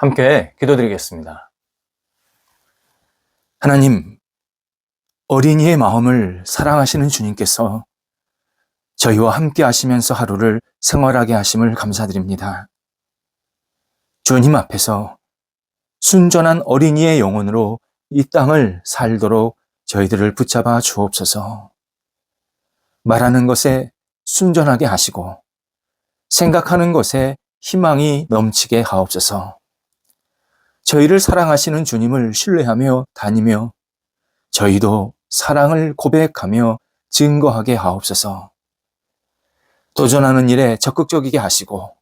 함께 기도드리겠습니다. 하나님, 어린이의 마음을 사랑하시는 주님께서 저희와 함께 하시면서 하루를 생활하게 하심을 감사드립니다. 주님 앞에서 순전한 어린이의 영혼으로 이 땅을 살도록 저희들을 붙잡아 주옵소서. 말하는 것에 순전하게 하시고 생각하는 것에 희망이 넘치게 하옵소서. 저희를 사랑하시는 주님을 신뢰하며 다니며 저희도 사랑을 고백하며 증거하게 하옵소서. 도전하는 일에 적극적이게 하시고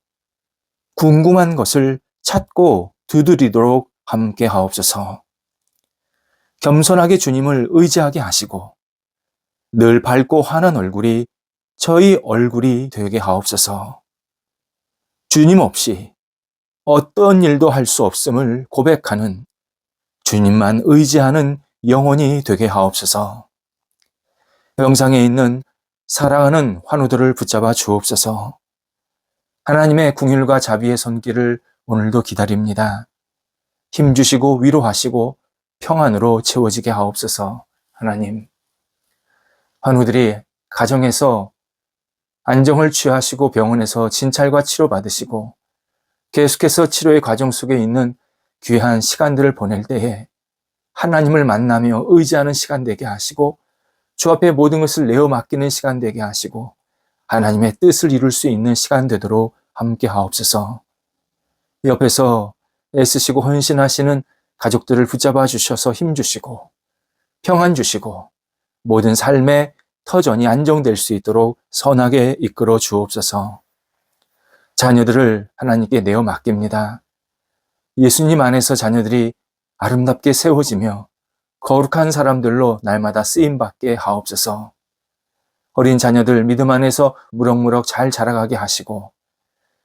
궁금한 것을 찾고 두드리도록 함께 하옵소서. 겸손하게 주님을 의지하게 하시고 늘 밝고 환한 얼굴이 저희 얼굴이 되게 하옵소서. 주님 없이 어떤 일도 할 수 없음을 고백하는 주님만 의지하는 영혼이 되게 하옵소서. 영상에 있는 사랑하는 환우들을 붙잡아 주옵소서. 하나님의 긍휼과 자비의 손길을 오늘도 기다립니다. 힘주시고 위로하시고 평안으로 채워지게 하옵소서. 하나님, 환우들이 가정에서 안정을 취하시고 병원에서 진찰과 치료받으시고 계속해서 치료의 과정 속에 있는 귀한 시간들을 보낼 때에 하나님을 만나며 의지하는 시간 되게 하시고 주 앞에 모든 것을 내어 맡기는 시간 되게 하시고 하나님의 뜻을 이룰 수 있는 시간 되도록 함께 하옵소서. 옆에서 애쓰시고 헌신하시는 가족들을 붙잡아 주셔서 힘 주시고 평안 주시고 모든 삶의 터전이 안정될 수 있도록 선하게 이끌어 주옵소서. 자녀들을 하나님께 내어 맡깁니다. 예수님 안에서 자녀들이 아름답게 세워지며 거룩한 사람들로 날마다 쓰임받게 하옵소서. 어린 자녀들 믿음 안에서 무럭무럭 잘 자라가게 하시고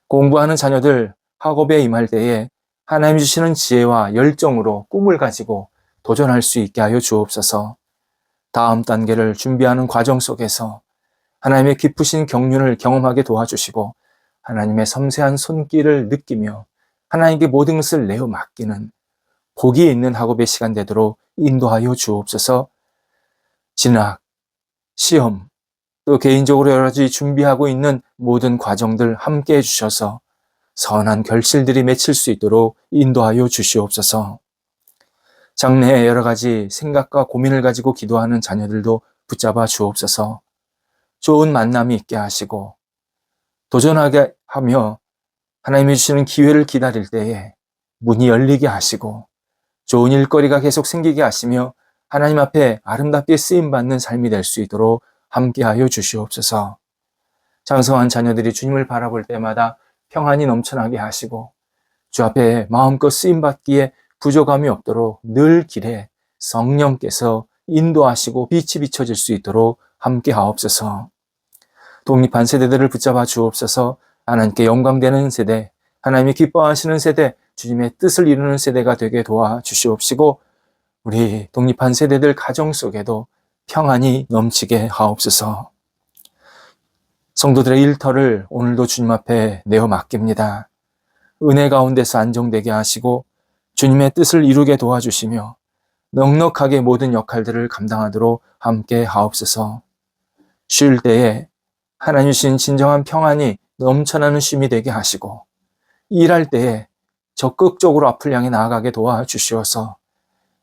공부하는 자녀들 학업에 임할 때에 하나님 주시는 지혜와 열정으로 꿈을 가지고 도전할 수 있게 하여 주옵소서. 다음 단계를 준비하는 과정 속에서 하나님의 깊으신 경륜을 경험하게 도와주시고 하나님의 섬세한 손길을 느끼며 하나님께 모든 것을 내어 맡기는 복이 있는 학업의 시간 되도록 인도하여 주옵소서. 진학, 시험, 또 개인적으로 여러 가지 준비하고 있는 모든 과정들 함께 해주셔서 선한 결실들이 맺힐 수 있도록 인도하여 주시옵소서. 장래에 여러 가지 생각과 고민을 가지고 기도하는 자녀들도 붙잡아 주옵소서. 좋은 만남이 있게 하시고 도전하게 하며 하나님이 주시는 기회를 기다릴 때에 문이 열리게 하시고 좋은 일거리가 계속 생기게 하시며 하나님 앞에 아름답게 쓰임받는 삶이 될 수 있도록 함께하여 주시옵소서. 장성한 자녀들이 주님을 바라볼 때마다 평안이 넘쳐나게 하시고 주 앞에 마음껏 쓰임받기에 부족함이 없도록 늘 길에 성령께서 인도하시고 빛이 비춰질 수 있도록 함께하옵소서. 독립한 세대들을 붙잡아 주옵소서. 하나님께 영광되는 세대, 하나님이 기뻐하시는 세대, 주님의 뜻을 이루는 세대가 되게 도와주시옵시고 우리 독립한 세대들 가정 속에도 평안이 넘치게 하옵소서. 성도들의 일터를 오늘도 주님 앞에 내어 맡깁니다. 은혜 가운데서 안정되게 하시고 주님의 뜻을 이루게 도와주시며 넉넉하게 모든 역할들을 감당하도록 함께 하옵소서. 쉴 때에 하나님 주신 진정한 평안이 넘쳐나는 쉼이 되게 하시고 일할 때에 적극적으로 앞을 향해 나아가게 도와주시어서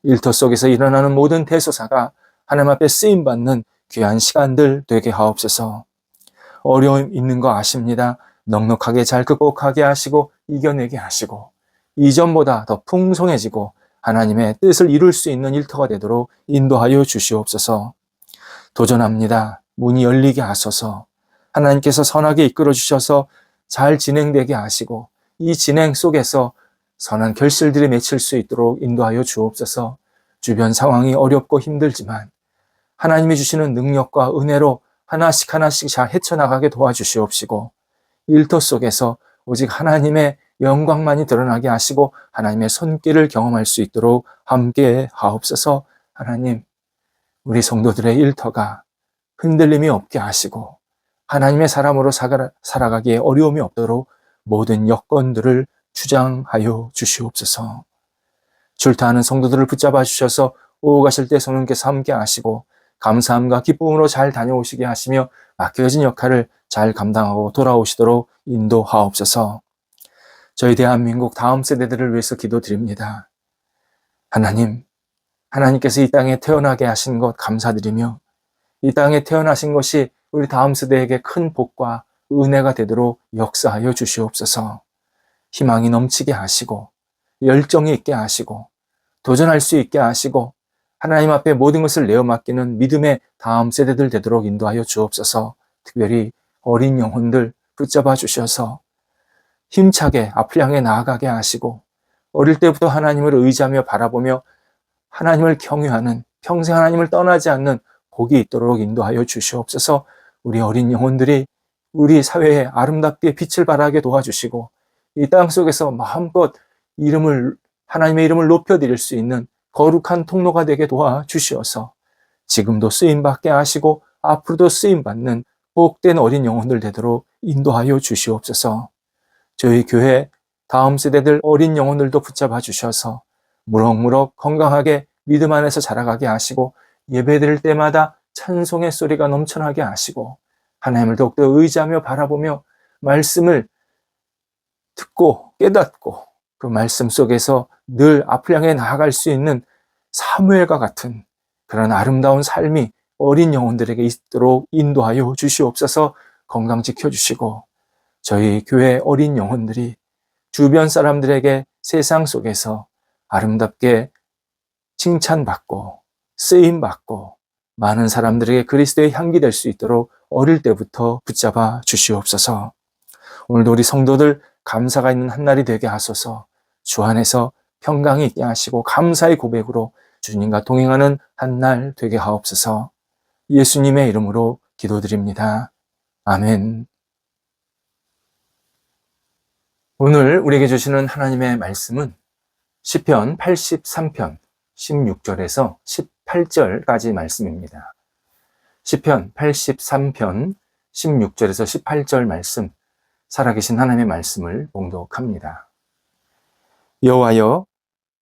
일터 속에서 일어나는 모든 대소사가 하나님 앞에 쓰임받는 귀한 시간들 되게 하옵소서. 어려움 있는 거 아십니다. 넉넉하게 잘 극복하게 하시고 이겨내게 하시고 이전보다 더 풍성해지고 하나님의 뜻을 이룰 수 있는 일터가 되도록 인도하여 주시옵소서. 도전합니다. 문이 열리게 하소서. 하나님께서 선하게 이끌어 주셔서 잘 진행되게 하시고 이 진행 속에서 선한 결실들이 맺힐 수 있도록 인도하여 주옵소서. 주변 상황이 어렵고 힘들지만 하나님이 주시는 능력과 은혜로 하나씩 하나씩 잘 헤쳐나가게 도와주시옵시고 일터 속에서 오직 하나님의 영광만이 드러나게 하시고 하나님의 손길을 경험할 수 있도록 함께 하옵소서. 하나님, 우리 성도들의 일터가 흔들림이 없게 하시고 하나님의 사람으로 살아가기에 어려움이 없도록 모든 여건들을 주장하여 주시옵소서. 출타하는 성도들을 붙잡아 주셔서 오후 가실 때 성령께서 함께 하시고 감사함과 기쁨으로 잘 다녀오시게 하시며 맡겨진 역할을 잘 감당하고 돌아오시도록 인도하옵소서. 저희 대한민국 다음 세대들을 위해서 기도드립니다. 하나님께서 이 땅에 태어나게 하신 것 감사드리며 이 땅에 태어나신 것이 우리 다음 세대에게 큰 복과 은혜가 되도록 역사하여 주시옵소서. 희망이 넘치게 하시고 열정이 있게 하시고 도전할 수 있게 하시고 하나님 앞에 모든 것을 내어 맡기는 믿음의 다음 세대들 되도록 인도하여 주옵소서. 특별히 어린 영혼들 붙잡아 주셔서 힘차게 앞을 향해 나아가게 하시고 어릴 때부터 하나님을 의지하며 바라보며 하나님을 경외하는 평생 하나님을 떠나지 않는 복이 있도록 인도하여 주시옵소서. 우리 어린 영혼들이 우리 사회에 아름답게 빛을 발하게 도와주시고 이 땅 속에서 마음껏 하나님의 이름을 높여드릴 수 있는 거룩한 통로가 되게 도와주시어서 지금도 쓰임받게 하시고 앞으로도 쓰임받는 복된 어린 영혼들 되도록 인도하여 주시옵소서. 저희 교회 다음 세대들 어린 영혼들도 붙잡아 주셔서 무럭무럭 건강하게 믿음 안에서 자라가게 하시고 예배드릴 때마다 찬송의 소리가 넘쳐나게 하시고 하나님을 더욱더 의지하며 바라보며 말씀을 듣고 깨닫고 그 말씀 속에서 늘 앞을 향해 나아갈 수 있는 사무엘과 같은 그런 아름다운 삶이 어린 영혼들에게 있도록 인도하여 주시옵소서. 건강 지켜주시고 저희 교회 어린 영혼들이 주변 사람들에게 세상 속에서 아름답게 칭찬받고 쓰임받고 많은 사람들에게 그리스도의 향기 될 수 있도록 어릴 때부터 붙잡아 주시옵소서. 오늘도 우리 성도들 감사가 있는 한 날이 되게 하소서. 주 안에서 평강이 있게 하시고 감사의 고백으로 주님과 동행하는 한 날 되게 하옵소서. 예수님의 이름으로 기도드립니다. 아멘. 오늘 우리에게 주시는 하나님의 말씀은 시편 83편 16절에서 18절까지 말씀입니다. 시편 83편 16절에서 18절 말씀, 살아계신 하나님의 말씀을 봉독합니다. 여호와여,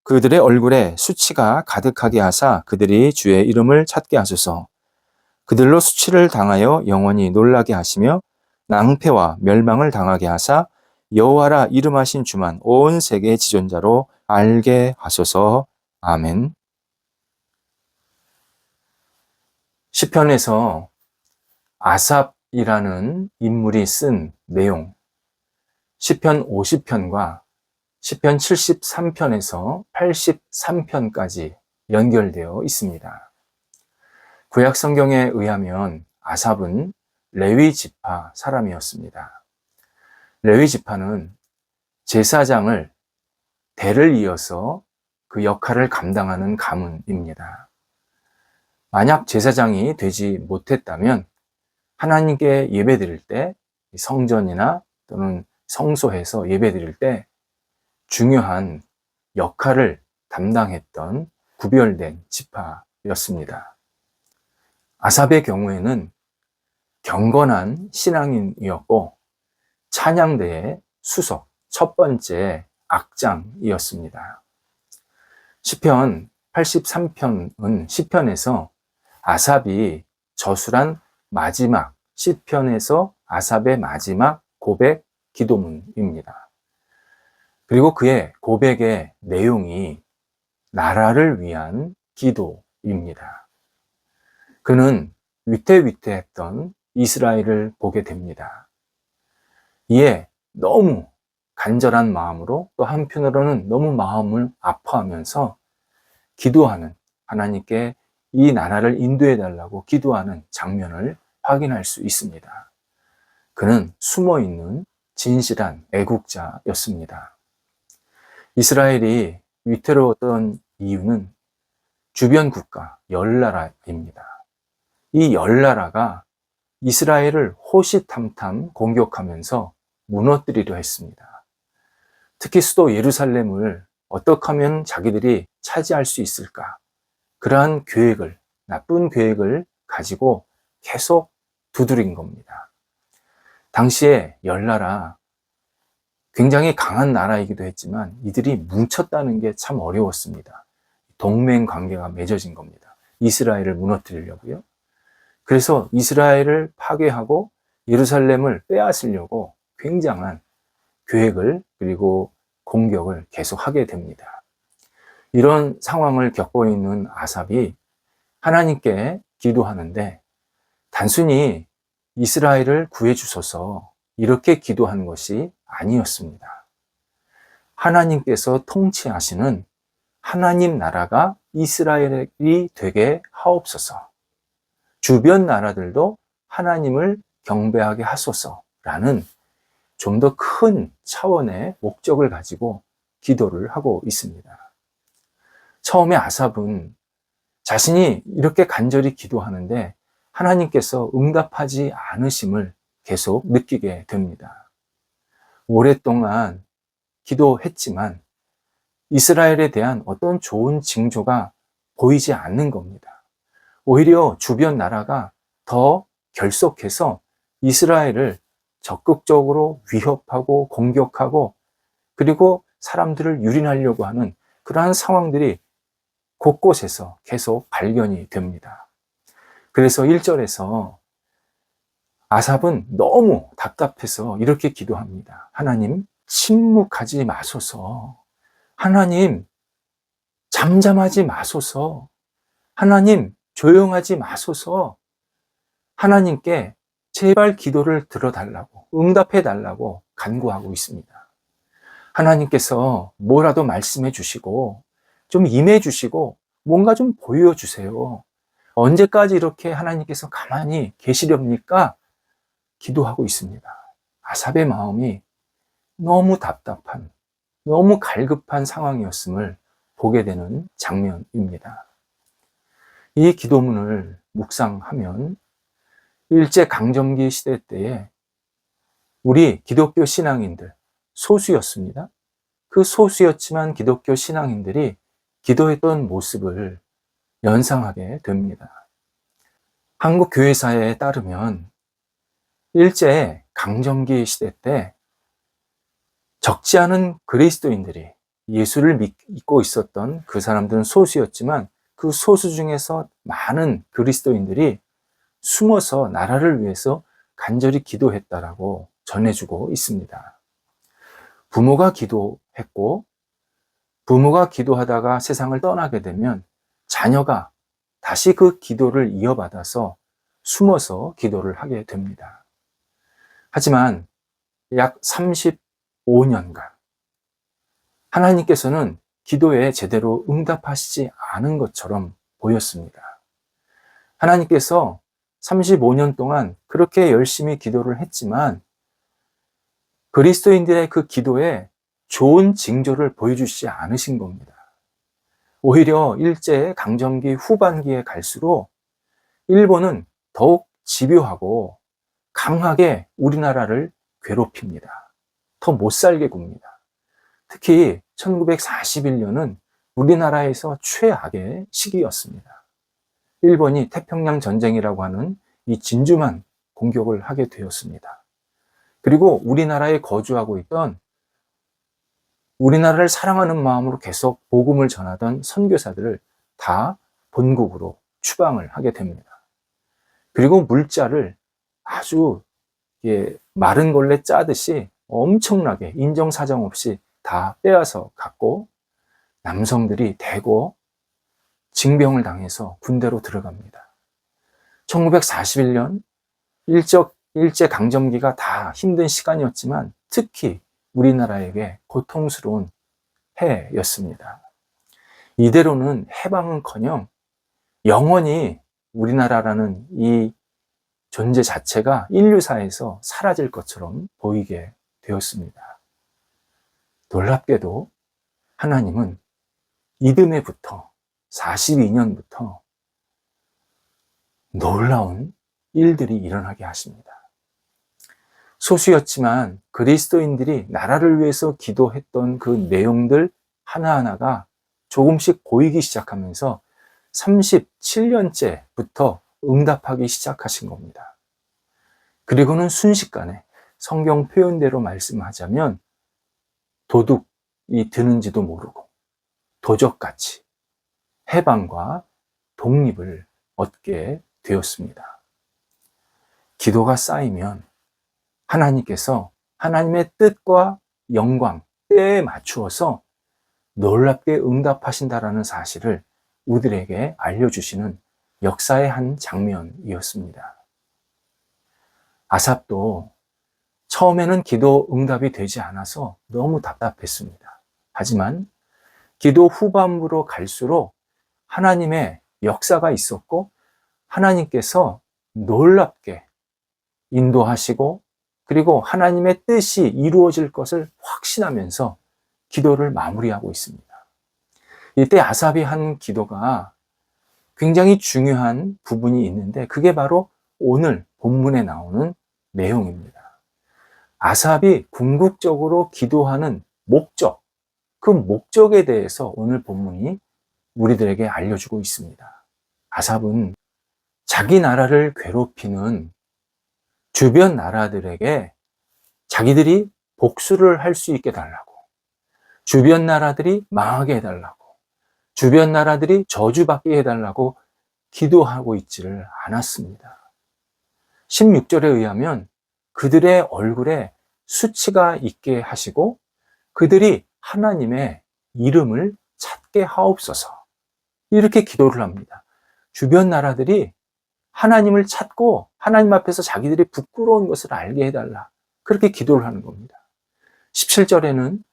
그들의 얼굴에 수치가 가득하게 하사 그들이 주의 이름을 찾게 하소서. 그들로 수치를 당하여 영원히 놀라게 하시며 낭패와 멸망을 당하게 하사 여호와라 이름하신 주만 온 세계의 지존자로 알게 하소서. 아멘. 시편에서 아삽이라는 인물이 쓴 내용, 시편 50편과 시편 73편에서 83편까지 연결되어 있습니다. 구약 성경에 의하면 아삽은 레위 지파 사람이었습니다. 레위 지파는 제사장을 대를 이어서 그 역할을 감당하는 가문입니다. 만약 제사장이 되지 못했다면 하나님께 예배드릴 때 성전이나 또는 성소에서 예배드릴 때 중요한 역할을 담당했던 구별된 지파였습니다. 아삽의 경우에는 경건한 신앙인이었고 찬양대의 수석, 첫 번째 악장이었습니다. 시편 83편은 시편에서 아삽이 저술한 마지막, 시편에서 아삽의 마지막 고백 기도문입니다. 그리고 그의 고백의 내용이 나라를 위한 기도입니다. 그는 위태위태했던 이스라엘을 보게 됩니다. 이에 너무 간절한 마음으로 또 한편으로는 너무 마음을 아파하면서 기도하는, 하나님께 이 나라를 인도해 달라고 기도하는 장면을 확인할 수 있습니다. 그는 숨어있는 진실한 애국자였습니다. 이스라엘이 위태로웠던 이유는 주변 국가, 열나라입니다. 이 열나라가 이스라엘을 호시탐탐 공격하면서 무너뜨리려 했습니다. 특히 수도 예루살렘을 어떻게 하면 자기들이 차지할 수 있을까? 그러한 계획을, 나쁜 계획을 가지고 계속 두드린 겁니다. 당시에 열나라 굉장히 강한 나라이기도 했지만 이들이 뭉쳤다는 게 참 어려웠습니다. 동맹 관계가 맺어진 겁니다. 이스라엘을 무너뜨리려고요. 그래서 이스라엘을 파괴하고 예루살렘을 빼앗으려고 굉장한 계획을 그리고 공격을 계속하게 됩니다. 이런 상황을 겪고 있는 아삽이 하나님께 기도하는데 단순히 이스라엘을 구해주소서 이렇게 기도한 것이 아니었습니다. 하나님께서 통치하시는 하나님 나라가 이스라엘이 되게 하옵소서. 주변 나라들도 하나님을 경배하게 하소서라는 좀 더 큰 차원의 목적을 가지고 기도를 하고 있습니다. 처음에 아삽은 자신이 이렇게 간절히 기도하는데 하나님께서 응답하지 않으심을 계속 느끼게 됩니다. 오랫동안 기도했지만 이스라엘에 대한 어떤 좋은 징조가 보이지 않는 겁니다. 오히려 주변 나라가 더 결속해서 이스라엘을 적극적으로 위협하고 공격하고 그리고 사람들을 유린하려고 하는 그러한 상황들이 곳곳에서 계속 발견이 됩니다. 그래서 1절에서 아삽은 너무 답답해서 이렇게 기도합니다. 하나님, 침묵하지 마소서. 하나님, 잠잠하지 마소서. 하나님, 조용하지 마소서. 하나님께 제발 기도를 들어달라고, 응답해달라고 간구하고 있습니다. 하나님께서 뭐라도 말씀해 주시고, 좀 임해 주시고, 뭔가 좀 보여주세요. 언제까지 이렇게 하나님께서 가만히 계시렵니까? 기도하고 있습니다. 아삽의 마음이 너무 답답한, 너무 갈급한 상황이었음을 보게 되는 장면입니다. 이 기도문을 묵상하면 일제강점기 시대 때에 우리 기독교 신앙인들, 소수였습니다. 그 소수였지만 기독교 신앙인들이 기도했던 모습을 연상하게 됩니다. 한국 교회사에 따르면 일제 강점기 시대 때 적지 않은 그리스도인들이 예수를 믿고 있었던 그 사람들은 소수였지만 그 소수 중에서 많은 그리스도인들이 숨어서 나라를 위해서 간절히 기도했다라고 전해주고 있습니다. 부모가 기도했고 부모가 기도하다가 세상을 떠나게 되면 자녀가 다시 그 기도를 이어받아서 숨어서 기도를 하게 됩니다. 하지만 약 35년간 하나님께서는 기도에 제대로 응답하시지 않은 것처럼 보였습니다. 하나님께서 35년 동안 그렇게 열심히 기도를 했지만 그리스도인들의 그 기도에 좋은 징조를 보여주시지 않으신 겁니다. 오히려 일제 강점기 후반기에 갈수록 일본은 더욱 집요하고 강하게 우리나라를 괴롭힙니다. 더 못 살게 굽니다. 특히 1941년은 우리나라에서 최악의 시기였습니다. 일본이 태평양 전쟁이라고 하는 이 진주만 공격을 하게 되었습니다. 그리고 우리나라에 거주하고 있던 우리나라를 사랑하는 마음으로 계속 복음을 전하던 선교사들을 다 본국으로 추방을 하게 됩니다. 그리고 물자를 아주 마른 걸레 짜듯이 엄청나게 인정사정 없이 다 빼앗아 갔고 남성들이 대거 징병을 당해서 군대로 들어갑니다. 1941년 일제 강점기가 다 힘든 시간이었지만 특히 우리나라에게 고통스러운 해였습니다. 이대로는 해방은커녕 영원히 우리나라라는 이 존재 자체가 인류사에서 사라질 것처럼 보이게 되었습니다. 놀랍게도 하나님은 이듬해부터 42년부터 놀라운 일들이 일어나게 하십니다. 소수였지만 그리스도인들이 나라를 위해서 기도했던 그 내용들 하나하나가 조금씩 보이기 시작하면서 37년째부터 응답하기 시작하신 겁니다. 그리고는 순식간에 성경 표현대로 말씀하자면 도둑이 드는지도 모르고 도적같이 해방과 독립을 얻게 되었습니다. 기도가 쌓이면 하나님께서 하나님의 뜻과 영광, 때에 맞추어서 놀랍게 응답하신다라는 사실을 우리들에게 알려주시는 역사의 한 장면이었습니다. 아삽도 처음에는 기도 응답이 되지 않아서 너무 답답했습니다. 하지만 기도 후반부로 갈수록 하나님의 역사가 있었고 하나님께서 놀랍게 인도하시고 그리고 하나님의 뜻이 이루어질 것을 확신하면서 기도를 마무리하고 있습니다. 이때 아삽이 한 기도가 굉장히 중요한 부분이 있는데 그게 바로 오늘 본문에 나오는 내용입니다. 아삽이 궁극적으로 기도하는 목적, 그 목적에 대해서 오늘 본문이 우리들에게 알려주고 있습니다. 아삽은 자기 나라를 괴롭히는 주변 나라들에게 자기들이 복수를 할 수 있게 해달라고, 주변 나라들이 망하게 해달라고, 주변 나라들이 저주받게 해달라고 기도하고 있지를 않았습니다. 16절에 의하면 그들의 얼굴에 수치가 있게 하시고 그들이 하나님의 이름을 찾게 하옵소서, 이렇게 기도를 합니다. 주변 나라들이 하나님을 찾고 하나님 앞에서 자기들이 부끄러운 것을 알게 해달라, 그렇게 기도를 하는 겁니다. 17절에는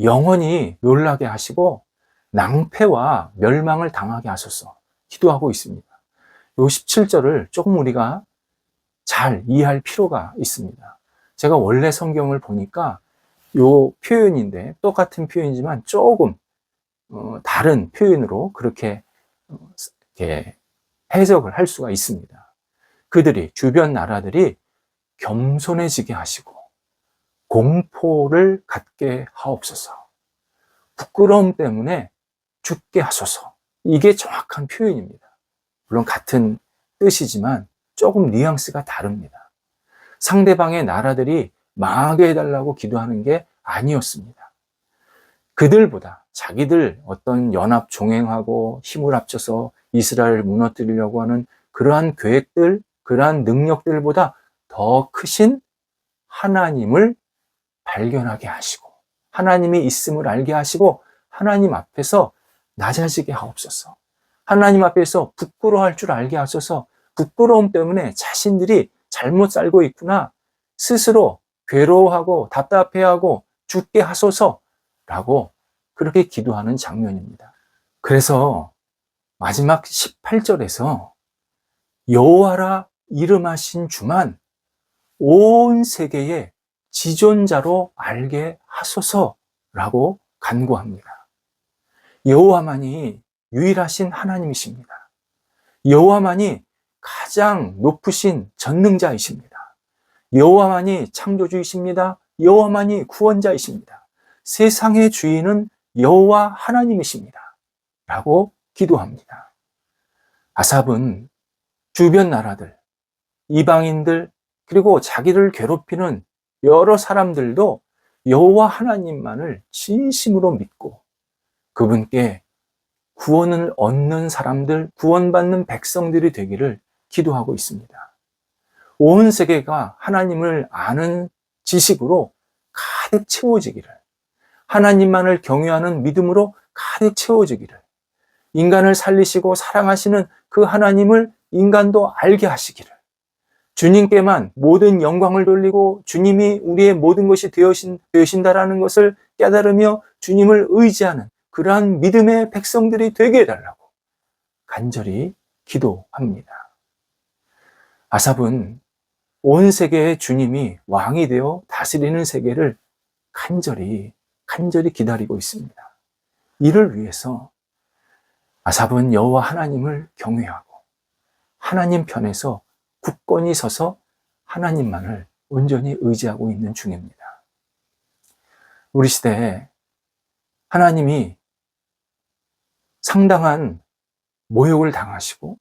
영원히 놀라게 하시고 낭패와 멸망을 당하게 하소서 기도하고 있습니다. 이 17절을 조금 우리가 잘 이해할 필요가 있습니다. 제가 원래 성경을 보니까 이 표현인데 똑같은 표현이지만 조금 다른 표현으로 그렇게 해석을 할 수가 있습니다. 그들이, 주변 나라들이 겸손해지게 하시고 공포를 갖게 하옵소서, 부끄러움 때문에 죽게 하소서, 이게 정확한 표현입니다. 물론 같은 뜻이지만 조금 뉘앙스가 다릅니다. 상대방의 나라들이 망하게 해달라고 기도하는 게 아니었습니다. 그들보다 자기들 어떤 연합 종행하고 힘을 합쳐서 이스라엘을 무너뜨리려고 하는 그러한 계획들, 그러한 능력들보다 더 크신 하나님을 발견하게 하시고 하나님이 있음을 알게 하시고 하나님 앞에서 낮아지게 하옵소서, 하나님 앞에서 부끄러워할 줄 알게 하소서, 부끄러움 때문에 자신들이 잘못 살고 있구나, 스스로 괴로워하고 답답해하고 죽게 하소서라고 그렇게 기도하는 장면입니다. 그래서 마지막 18절에서 여호와라 이름하신 주만 온 세계의 지존자로 알게 하소서라고 간구합니다. 여호와만이 유일하신 하나님이십니다. 여호와만이 가장 높으신 전능자이십니다. 여호와만이 창조주이십니다. 여호와만이 구원자이십니다. 세상의 주인은 여호와 하나님이십니다. 라고 기도합니다. 아삽은 주변 나라들, 이방인들, 그리고 자기를 괴롭히는 여러 사람들도 여호와 하나님만을 진심으로 믿고 그분께 구원을 얻는 사람들, 구원받는 백성들이 되기를 기도하고 있습니다. 온 세계가 하나님을 아는 지식으로 가득 채워지기를, 하나님만을 경외하는 믿음으로 가득 채워지기를, 인간을 살리시고 사랑하시는 그 하나님을 인간도 알게 하시기를, 주님께만 모든 영광을 돌리고 주님이 우리의 모든 것이 되신다라는 것을 깨달으며 주님을 의지하는 그러한 믿음의 백성들이 되게 해달라고 간절히 기도합니다. 아삽은 온 세계의 주님이 왕이 되어 다스리는 세계를 간절히 기다리고 있습니다. 이를 위해서 아삽은 여호와 하나님을 경외하고 하나님 편에서 굳건히 서서 하나님만을 온전히 의지하고 있는 중입니다. 우리 시대에 하나님이 상당한 모욕을 당하시고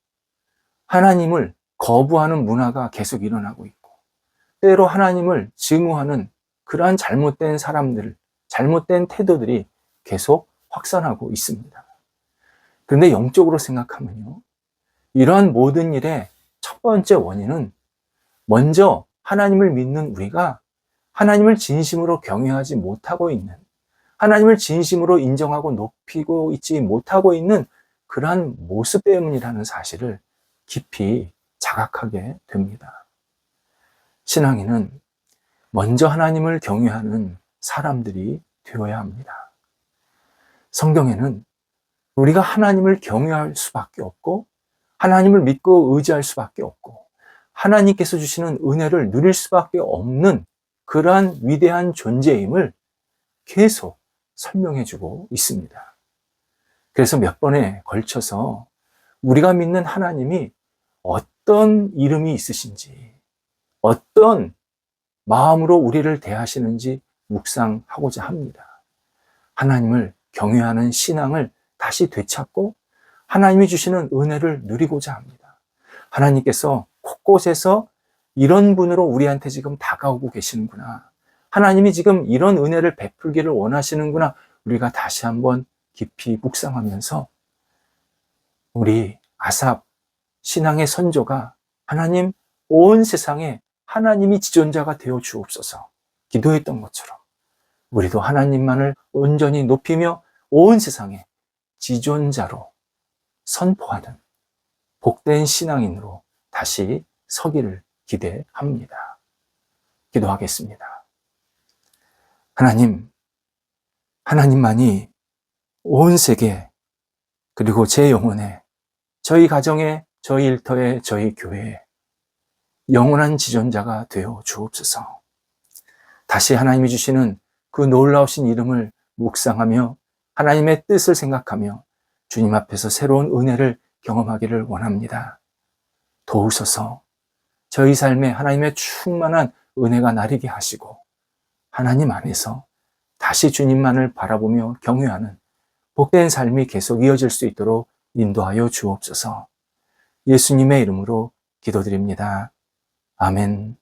하나님을 거부하는 문화가 계속 일어나고 있고 때로 하나님을 증오하는 그러한 잘못된 사람들, 잘못된 태도들이 계속 확산하고 있습니다. 그런데 영적으로 생각하면요, 이러한 모든 일의 첫 번째 원인은 먼저 하나님을 믿는 우리가 하나님을 진심으로 경외하지 못하고 있는, 하나님을 진심으로 인정하고 높이고 있지 못하고 있는 그러한 모습 때문이라는 사실을 깊이 자각하게 됩니다. 신앙인은 먼저 하나님을 경외하는 사람들이 되어야 합니다. 성경에는 우리가 하나님을 경외할 수밖에 없고, 하나님을 믿고 의지할 수밖에 없고, 하나님께서 주시는 은혜를 누릴 수밖에 없는 그러한 위대한 존재임을 계속 설명해 주고 있습니다. 그래서 몇 번에 걸쳐서 우리가 믿는 하나님이 어떤 이름이 있으신지, 어떤 마음으로 우리를 대하시는지 묵상하고자 합니다. 하나님을 경외하는 신앙을 다시 되찾고 하나님이 주시는 은혜를 누리고자 합니다. 하나님께서 곳곳에서 이런 분으로 우리한테 지금 다가오고 계시는구나. 하나님이 지금 이런 은혜를 베풀기를 원하시는구나. 우리가 다시 한번 깊이 묵상하면서 우리 아삽 신앙의 선조가 하나님, 온 세상에 하나님이 지존자가 되어 주옵소서 기도했던 것처럼 우리도 하나님만을 온전히 높이며 온 세상에 지존자로 선포하는 복된 신앙인으로 다시 서기를 기대합니다. 기도하겠습니다. 하나님, 하나님만이 온 세계 그리고 제 영혼에, 저희 가정에, 저희 일터에, 저희 교회에 영원한 지존자가 되어 주옵소서. 다시 하나님이 주시는 그 놀라우신 이름을 묵상하며 하나님의 뜻을 생각하며 주님 앞에서 새로운 은혜를 경험하기를 원합니다. 도우소서. 저희 삶에 하나님의 충만한 은혜가 나리게 하시고 하나님 안에서 다시 주님만을 바라보며 경외하는 복된 삶이 계속 이어질 수 있도록 인도하여 주옵소서. 예수님의 이름으로 기도드립니다. 아멘.